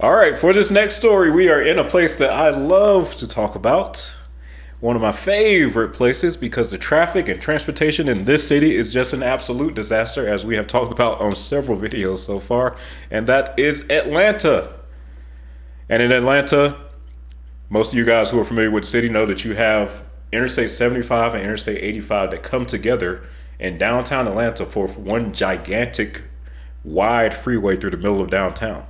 All right, for this next story, we are in a place that I love to talk about. One of my favorite places because the traffic and transportation in this city is just an absolute disaster, as we have talked about on several videos so far, and that is Atlanta. And in Atlanta, most of you guys who are familiar with the city know that you have Interstate 75 and Interstate 85 that come together in downtown Atlanta for one gigantic wide freeway through the middle of downtown,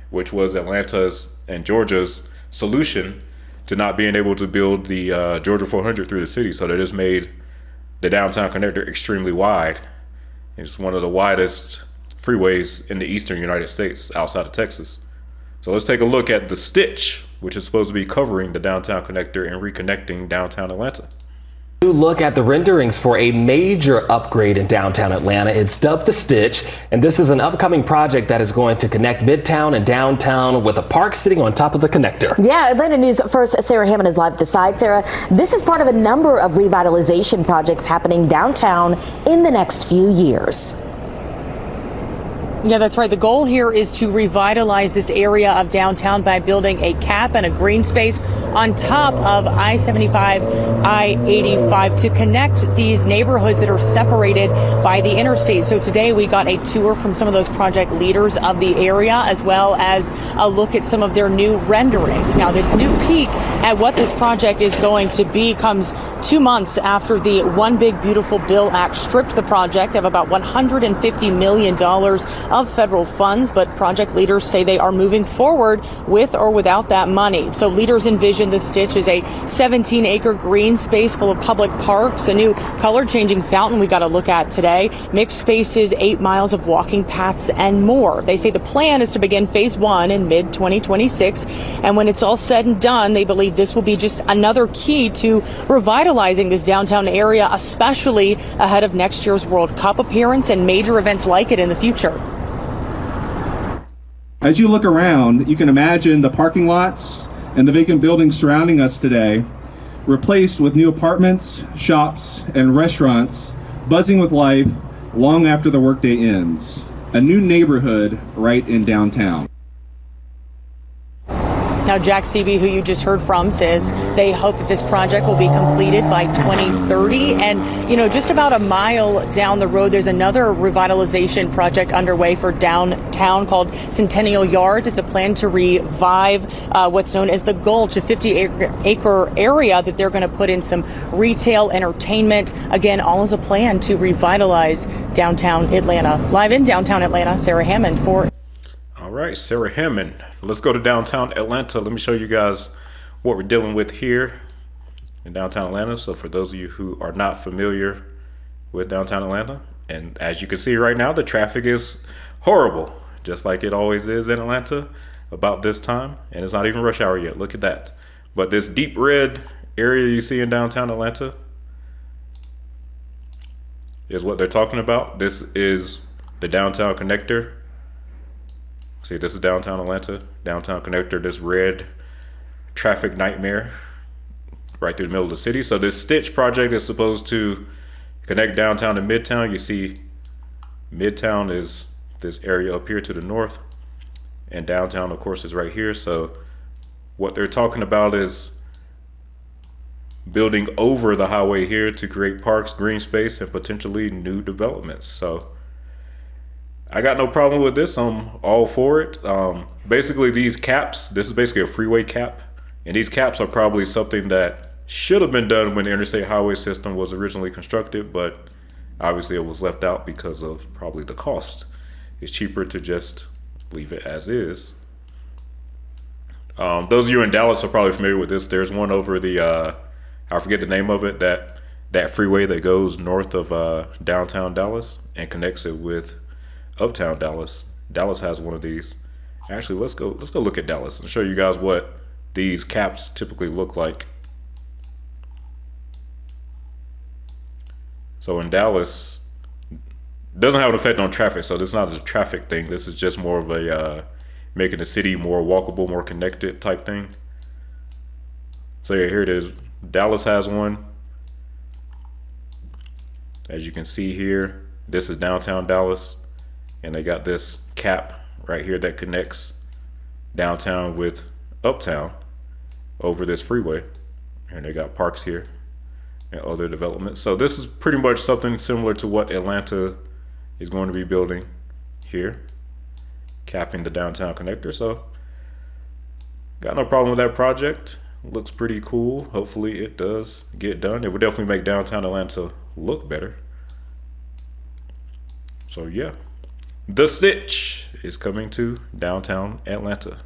which was Atlanta's and Georgia's solution to not being able to build the Georgia 400 through the city. So they just made the downtown connector extremely wide. It's one of the widest freeways in the eastern United States outside of Texas. So let's take a look at the Stitch, which is supposed to be covering the downtown connector and reconnecting downtown Atlanta. Look at the renderings for a major upgrade in downtown Atlanta. It's dubbed the Stitch, and this is an upcoming project that is going to connect Midtown and downtown with a park sitting on top of the connector. Yeah, Atlanta News First, Sarah Hammond is live at the site. Sarah, this is part of a number of revitalization projects happening downtown in the next few years. Yeah, that's right. The goal here is to revitalize this area of downtown by building a cap and a green space on top of I-75, I-85 to connect these neighborhoods that are separated by the interstate. So today we got a tour from some of those project leaders of the area, as well as a look at some of their new renderings. Now, this new peek at what this project is going to be comes 2 months after the One Big Beautiful Bill Act stripped the project of about $150 million of federal funds, but project leaders say they are moving forward with or without that money. So leaders envision the Stitch as a 17-acre green space full of public parks, a new color-changing fountain we got to look at today, mixed spaces, 8 miles of walking paths, and more. They say the plan is to begin phase 1 in mid-2026, and when it's all said and done, they believe this will be just another key to revitalizing this downtown area, especially ahead of next year's World Cup appearance and major events like it in the future. As you look around, you can imagine the parking lots and the vacant buildings surrounding us today replaced with new apartments, shops, and restaurants buzzing with life long after the workday ends. A new neighborhood right in downtown. Now, Jack Seeby, who you just heard from, says they hope that this project will be completed by 2030. And, you know, just about a mile down the road, there's another revitalization project underway for downtown called Centennial Yards. It's a plan to revive what's known as the Gulch, a 50-acre area that they're going to put in some retail entertainment. Again, all is a plan to revitalize downtown Atlanta. Live in downtown Atlanta, Sarah Hammond for... All right, Sarah Hammond. Let's go to downtown Atlanta. Let me show you guys what we're dealing with here in downtown Atlanta. So for those of you who are not familiar with downtown Atlanta, and as you can see right now, the traffic is horrible, just like it always is in Atlanta about this time. And it's not even rush hour yet. Look at that. But this deep red area you see in downtown Atlanta is what they're talking about. This is the downtown connector. See, this is downtown Atlanta, downtown connector, this red traffic nightmare right through the middle of the city. So this Stitch project is supposed to connect downtown to Midtown. You see Midtown is this area up here to the north, and downtown, of course, is right here. So what they're talking about is building over the highway here to create parks, green space, and potentially new developments. So I got no problem with this. I'm all for it. Basically, these caps, this is basically a freeway cap, and these caps are probably something that should have been done when the interstate highway system was originally constructed, but obviously it was left out because of probably the cost. It's cheaper to just leave it as is. Those of you in Dallas are probably familiar with this. There's one over the, I forget the name of it, that freeway that goes north of downtown Dallas and connects it with uptown Dallas. Dallas has one of these. Actually, let's go look at Dallas and show you guys what these caps typically look like. So in Dallas, it doesn't have an effect on traffic, so this is not a traffic thing. This is just more of a making the city more walkable, more connected type thing. So yeah, here it is. Dallas has one. As you can see here, this is downtown Dallas. And they got this cap right here that connects downtown with uptown over this freeway. And they got parks here and other developments. So this is pretty much something similar to what Atlanta is going to be building here, capping the downtown connector. So got no problem with that project. Looks pretty cool. Hopefully it does get done. It would definitely make downtown Atlanta look better. So yeah, The Stitch is coming to downtown Atlanta.